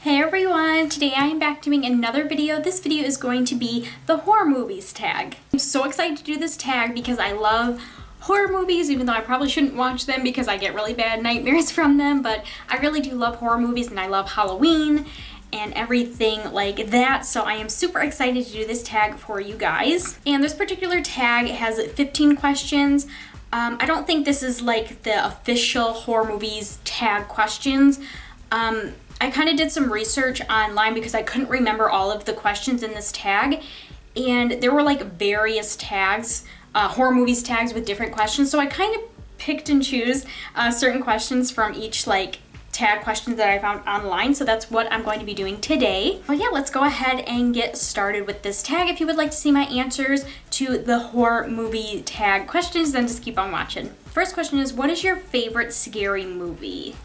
Hey everyone! Today I am back doing another video. This video is going to be the horror movies tag. I'm so excited to do this tag because I love horror movies, even though I probably shouldn't watch them because I get really bad nightmares from them, but I really do love horror movies and I love Halloween and everything like that, so I am super excited to do this tag for you guys. And this particular tag has 15 questions. I don't think this is like the official horror movies tag questions. I kind of did some research online because I couldn't remember all of the questions in this tag, and there were like various tags, horror movies tags with different questions, so I kind of picked and choose certain questions from each like tag questions that I found online, so that's what I'm going to be doing today. Well, yeah, let's go ahead and get started with this tag. If you would like to see my answers to the horror movie tag questions, then just keep on watching. First question is, what is your favorite scary movie?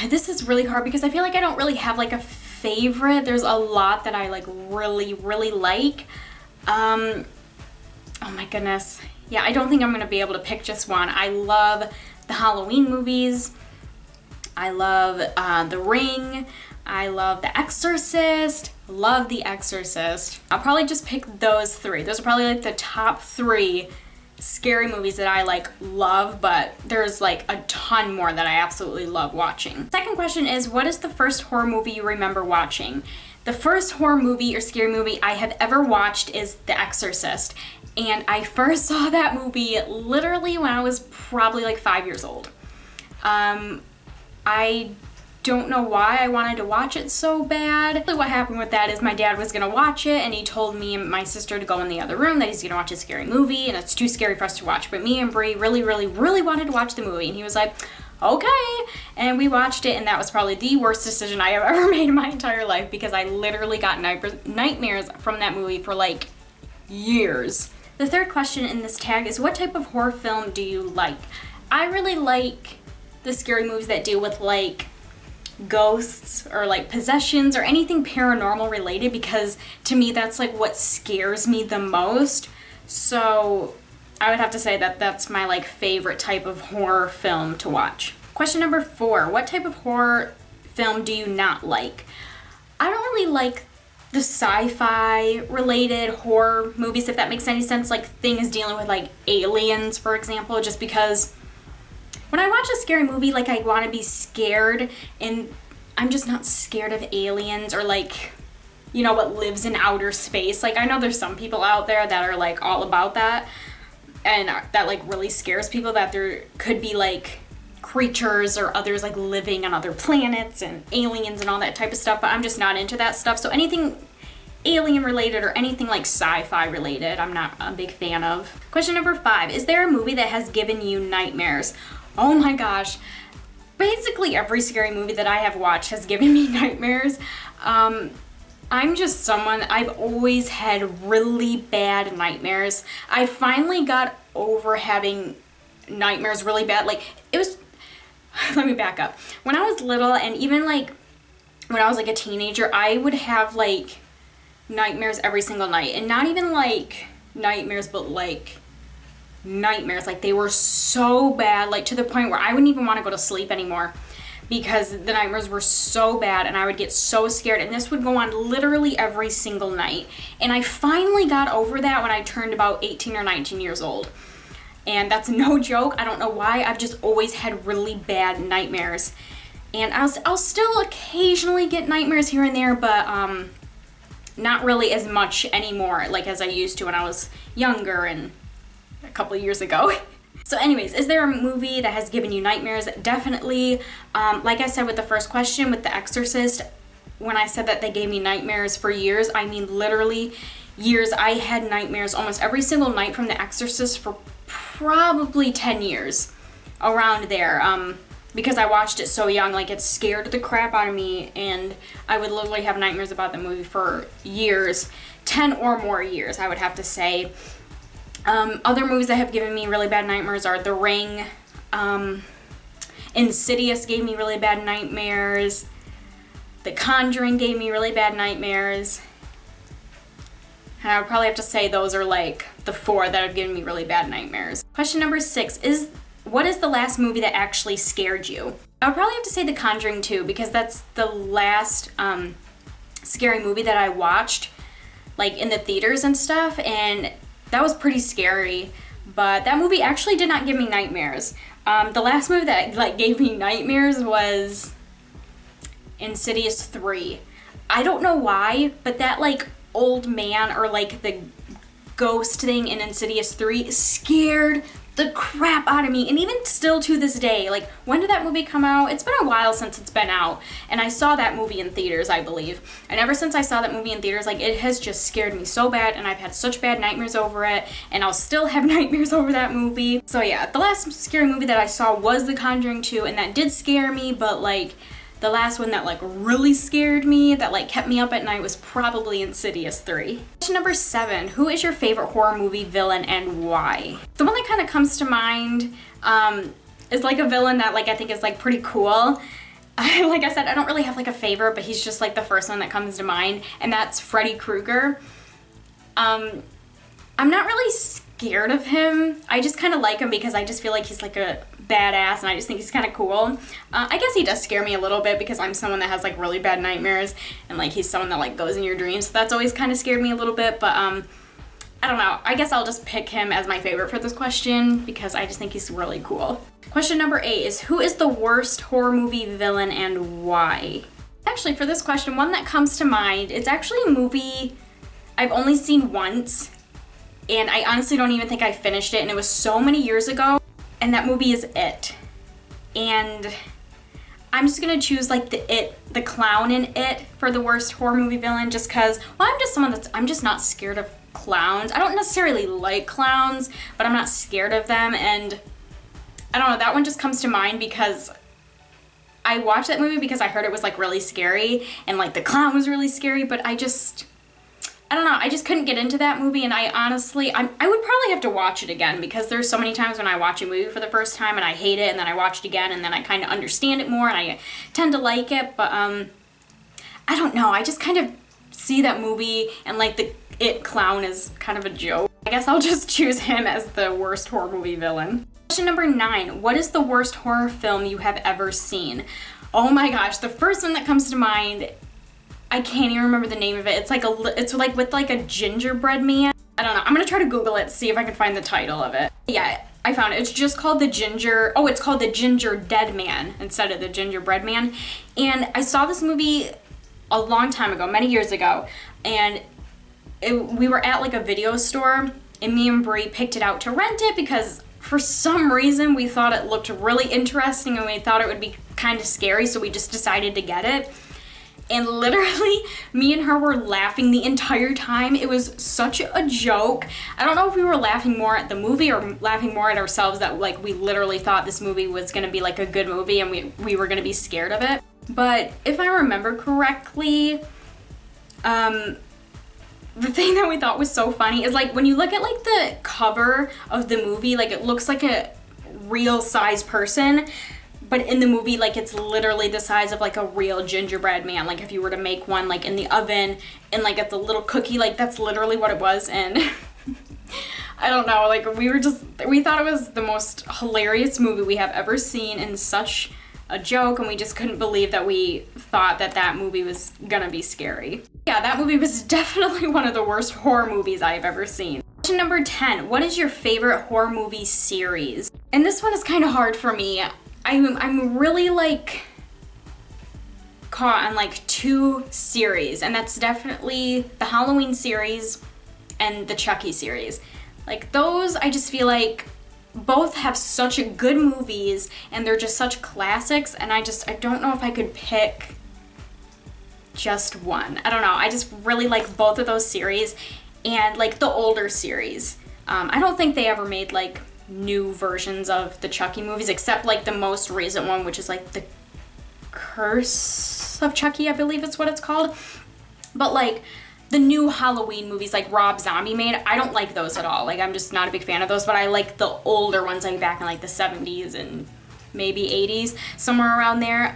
This is really hard because I feel like I don't really have like a favorite. There's a lot that I like really like. Oh my goodness. Yeah, I don't think I'm gonna be able to pick just one. I love the Halloween movies. I love The Ring. I love The Exorcist. Love The Exorcist. I'll probably just pick those three. Those are probably like the top three scary movies that I like love, but there's like a ton more that I absolutely love watching. Second question is, what is the first horror movie you remember watching? The first horror movie or scary movie I have ever watched is The Exorcist, and I first saw that movie literally when I was probably like 5 years old. I don't know why I wanted to watch it so bad. What happened with that is my dad was gonna watch it and he told me and my sister to go in the other room that he's gonna watch a scary movie and it's too scary for us to watch. But me and Brie really wanted to watch the movie, and he was like, okay. And we watched it, and that was probably the worst decision I have ever made in my entire life because I literally got nightmares from that movie for like years. The third question in this tag is, what type of horror film do you like? I really like the scary movies that deal with like ghosts or like possessions or anything paranormal related, because to me that's like what scares me the most. So I would have to say that that's my like favorite type of horror film to watch. Question number 4, what type of horror film do you not like? I don't really like the sci-fi related horror movies, if that makes any sense, like things dealing with like aliens, for example, just because when I watch a scary movie, like I want to be scared, and I'm just not scared of aliens or like, you know, what lives in outer space. Like I know there's some people out there that are like all about that, and that like really scares people, that there could be like creatures or others like living on other planets and aliens and all that type of stuff, but I'm just not into that stuff. So anything alien related or anything like sci-fi related, I'm not a big fan of. Question number 5, is there a movie that has given you nightmares? Oh my gosh, basically every scary movie that I have watched has given me nightmares. I'm just someone, I've always had really bad nightmares. I finally got over having nightmares really bad. Like it was, let me back up. When I was little, and even like when I was like a teenager, I would have like nightmares every single night, and not even like nightmares, but like nightmares. Like they were so bad, like to the point where I wouldn't even want to go to sleep anymore because the nightmares were so bad and I would get so scared, and this would go on literally every single night. And I finally got over that when I turned about 18 or 19 years old, and that's no joke. I don't know why, I've just always had really bad nightmares, and I'll still occasionally get nightmares here and there, but not really as much anymore like as I used to when I was younger and a couple of years ago. So anyways, is there a movie that has given you nightmares? Definitely. Like I said with the first question with The Exorcist, when I said that they gave me nightmares for years, I mean literally years. I had nightmares almost every single night from The Exorcist for probably 10 years, around there, because I watched it so young. Like it scared the crap out of me, and I would literally have nightmares about the movie for years, 10 or more years, I would have to say. Other movies that have given me really bad nightmares are The Ring, Insidious gave me really bad nightmares, The Conjuring gave me really bad nightmares, and I would probably have to say those are like the 4 that have given me really bad nightmares. Question number 6 is, what is the last movie that actually scared you? I'll probably have to say The Conjuring 2 because that's the last scary movie that I watched, like in the theaters and stuff, and that was pretty scary. But that movie actually did not give me nightmares. The last movie that like gave me nightmares was Insidious 3. I don't know why, but that like old man or like the ghost thing in Insidious 3 scared the crap out of me. And even still to this day, like, when did that movie come out? It's been a while since it's been out, and I saw that movie in theaters, I believe. And ever since I saw that movie in theaters, like, it has just scared me so bad, and I've had such bad nightmares over it, and I'll still have nightmares over that movie. So yeah, the last scary movie that I saw was The Conjuring 2, and that did scare me, but like, the last one that like really scared me, that like kept me up at night, was probably Insidious 3. Question number 7, who is your favorite horror movie villain and why? The one that kind of comes to mind is like a villain that like I think is like pretty cool. Like I said, I don't really have like a favorite, but he's just like the first one that comes to mind, and that's Freddy Krueger. I'm not really scared of him. I just kind of like him because I just feel like he's like a badass, and I just think he's kind of cool. I guess he does scare me a little bit because I'm someone that has like really bad nightmares, and like he's someone that like goes in your dreams, so that's always kind of scared me a little bit. But I don't know, I guess I'll just pick him as my favorite for this question because I just think he's really cool. Question number 8 is, who is the worst horror movie villain and why? Actually, for this question, one that comes to mind, it's actually a movie I've only seen once, and I honestly don't even think I finished it, and it was so many years ago. And that movie is It. And I'm just gonna choose like the clown in It for the worst horror movie villain, just cause, well, I'm just not scared of clowns. I don't necessarily like clowns, but I'm not scared of them, and I don't know, that one just comes to mind because I watched that movie because I heard it was like really scary, and like the clown was really scary, but I don't know, I just couldn't get into that movie, and I honestly, I would probably have to watch it again because there's so many times when I watch a movie for the first time and I hate it, and then I watch it again, and then I kind of understand it more, and I tend to like it, but I don't know, I just kind of see that movie, and like the It clown is kind of a joke. I guess I'll just choose him as the worst horror movie villain. Question number 9, what is the worst horror film you have ever seen? Oh my gosh, the first one that comes to mind, I can't even remember the name of it. It's like with like a gingerbread man. I don't know. I'm gonna try to Google it to see if I can find the title of it. Yeah, I found it. It's just called it's called The Ginger Dead Man instead of The Gingerbread Man. And I saw this movie a long time ago, many years ago, and we were at like a video store, and me and Brie picked it out to rent it because for some reason we thought it looked really interesting and we thought it would be kind of scary, so we just decided to get it. And literally, me and her were laughing the entire time. It was such a joke. I don't know if we were laughing more at the movie or laughing more at ourselves that like we literally thought this movie was gonna be like a good movie and we were gonna be scared of it. But if I remember correctly, the thing that we thought was so funny is like when you look at like the cover of the movie, like it looks like a real size person. But in the movie, like, it's literally the size of, like, a real gingerbread man. Like, if you were to make one, like, in the oven and, like, it's a little cookie, like, that's literally what it was. And I don't know, like, we thought it was the most hilarious movie we have ever seen and such a joke. And we just couldn't believe that we thought that movie was gonna be scary. Yeah, that movie was definitely one of the worst horror movies I've ever seen. Question number 10, what is your favorite horror movie series? And this one is kind of hard for me. I'm really like caught on like 2 series, and that's definitely the Halloween series and the Chucky series. Like those, I just feel like both have such good movies and they're just such classics, and I don't know if I could pick just one. I don't know, I just really like both of those series and like the older series. I don't think they ever made like new versions of the Chucky movies except like the most recent one, which is like the Curse of Chucky, I believe it's what it's called. But like the new Halloween movies like Rob Zombie made, I don't like those at all. Like I'm just not a big fan of those, but I like the older ones like back in like the 70s and maybe 80s, somewhere around there.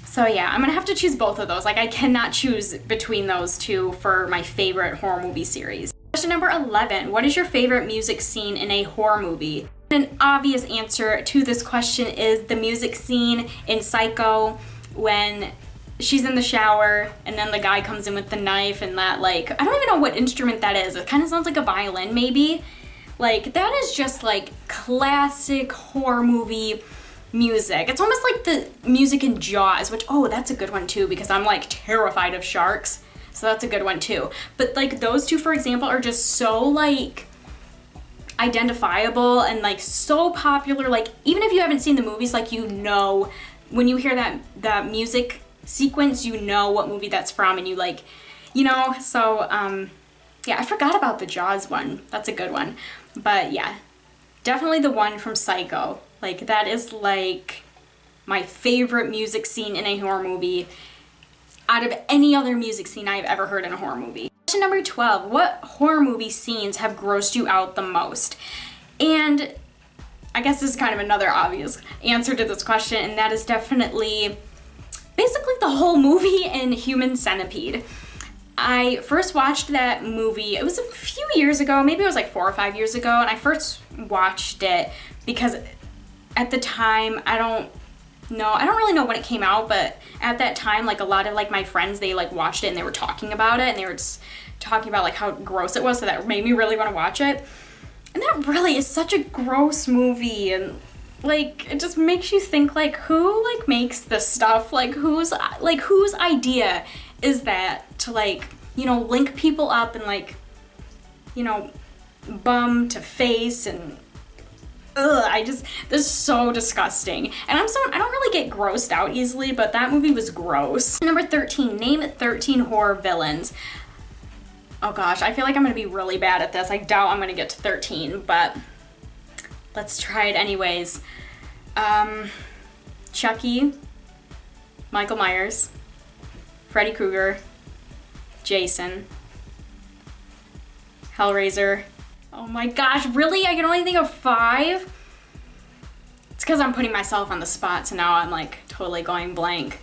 So yeah, I'm gonna have to choose both of those. Like I cannot choose between those two for my favorite horror movie series. Question number 11, what is your favorite music scene in a horror movie? An obvious answer to this question is the music scene in Psycho when she's in the shower and then the guy comes in with the knife and that, like, I don't even know what instrument that is. It kind of sounds like a violin maybe. Like, that is just like classic horror movie music. It's almost like the music in Jaws, which, oh, that's a good one too, because I'm like terrified of sharks. So that's a good one too. But like those two, for example, are just so like identifiable and like so popular. Like, even if you haven't seen the movies, like, you know, when you hear that music sequence, you know what movie that's from, and you like, you know. So yeah, I forgot about the Jaws one. That's a good one. But yeah, definitely the one from Psycho. Like, that is like my favorite music scene in a horror movie out of any other music scene I've ever heard in a horror movie. Question number 12, what horror movie scenes have grossed you out the most? And I guess this is kind of another obvious answer to this question, and that is definitely basically the whole movie in Human Centipede. I first watched that movie, it was a few years ago, maybe it was like 4 or 5 years ago, and I first watched it because at the time, I don't really know when it came out, but at that time, like, a lot of like my friends, they like watched it and they were talking about it, and they were just talking about like how gross it was, so that made me really want to watch it. And that really is such a gross movie, and like, it just makes you think, like, who like makes this stuff? Like, whose idea is that to, like, you know, link people up and like, you know, bum to face, and this is so disgusting. And I don't really get grossed out easily, but that movie was gross. Number 13, name 13 horror villains. Oh gosh, I feel like I'm gonna be really bad at this. I doubt I'm gonna get to 13, but let's try it anyways. Chucky, Michael Myers, Freddy Krueger, Jason, Hellraiser. Oh my gosh, really? I can only think of 5? It's because I'm putting myself on the spot, so now I'm like totally going blank.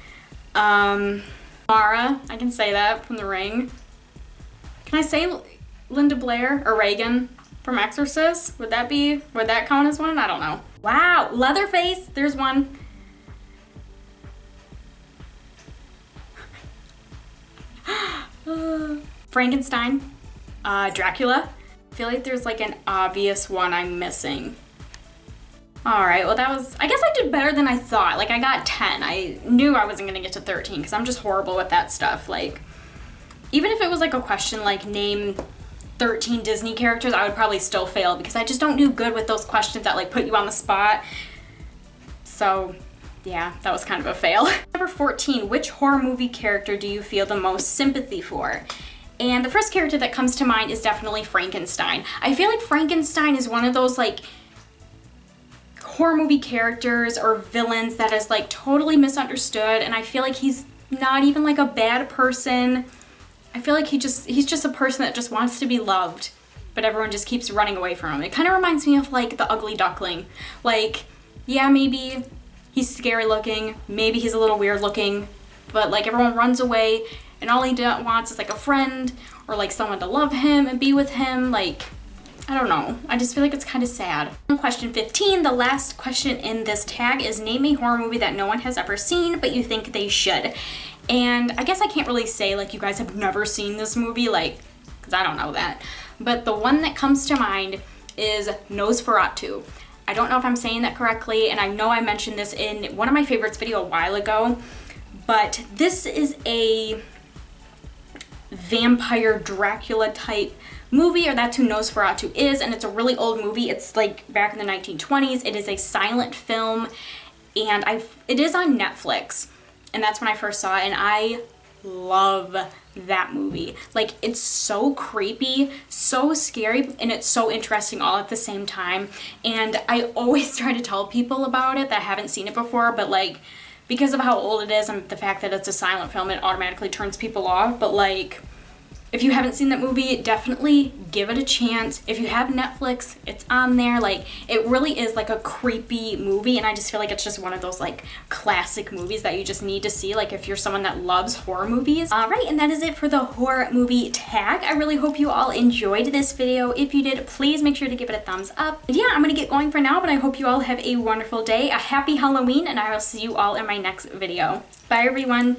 Mara, I can say that from The Ring. Can I say Linda Blair or Reagan from Exorcist? Would that count as one? I don't know. Wow, Leatherface, there's one. Frankenstein, Dracula. I feel like there's like an obvious one I'm missing. All right, well I guess I did better than I thought. Like, I got 10. I knew I wasn't gonna get to 13 because I'm just horrible with that stuff. Like, even if it was like a question like name 13 Disney characters, I would probably still fail because I just don't do good with those questions that like put you on the spot. So yeah, that was kind of a fail. Number 14, which horror movie character do you feel the most sympathy for? And the first character that comes to mind is definitely Frankenstein. I feel like Frankenstein is one of those like horror movie characters or villains that is like totally misunderstood, and I feel like he's not even like a bad person. I feel like he's just a person that just wants to be loved, but everyone just keeps running away from him. It kind of reminds me of like the Ugly Duckling. Like, yeah, maybe he's scary looking, maybe he's a little weird looking, but like everyone runs away and all he wants is like a friend or like someone to love him and be with him. Like, I don't know. I just feel like it's kind of sad. Question 15, the last question in this tag is name a horror movie that no one has ever seen but you think they should. And I guess I can't really say like you guys have never seen this movie, like, because I don't know that. But the one that comes to mind is Nosferatu. I don't know if I'm saying that correctly, and I know I mentioned this in one of my favorites video a while ago, but this is a vampire Dracula type movie, or that's who Nosferatu is, and it's a really old movie. It's like back in the 1920s. It is a silent film, and it is on Netflix, and that's when I first saw it, and I love that movie. Like, it's so creepy, so scary, and it's so interesting all at the same time. And I always try to tell people about it that haven't seen it before, but like, because of how old it is and the fact that it's a silent film, it automatically turns people off. But like, If you haven't seen that movie, definitely give it a chance. If you have Netflix, it's on there. Like, it really is like a creepy movie, and I just feel like it's just one of those like classic movies that you just need to see, like if you're someone that loves horror movies. Alright, and that is it for the horror movie tag. I really hope you all enjoyed this video. If you did, please make sure to give it a thumbs up. And yeah, I'm gonna get going for now, but I hope you all have a wonderful day, a happy Halloween, and I will see you all in my next video. Bye everyone!